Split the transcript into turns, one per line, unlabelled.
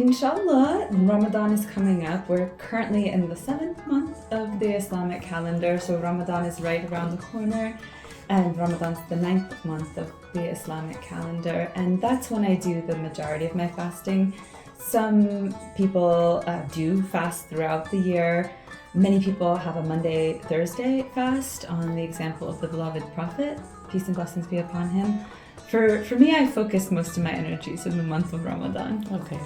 Inshallah, Ramadan is coming up. We're currently in the 7th month of the Islamic calendar, so Ramadan is right around the corner, and Ramadan's the 9th month of the Islamic calendar, and that's when I do the majority of my fasting. Some people do fast throughout the year. Many people have a Monday, Thursday fast on the example of the beloved Prophet, peace and blessings be upon him. For me, I focus most of my energies in the month of Ramadan.
Okay.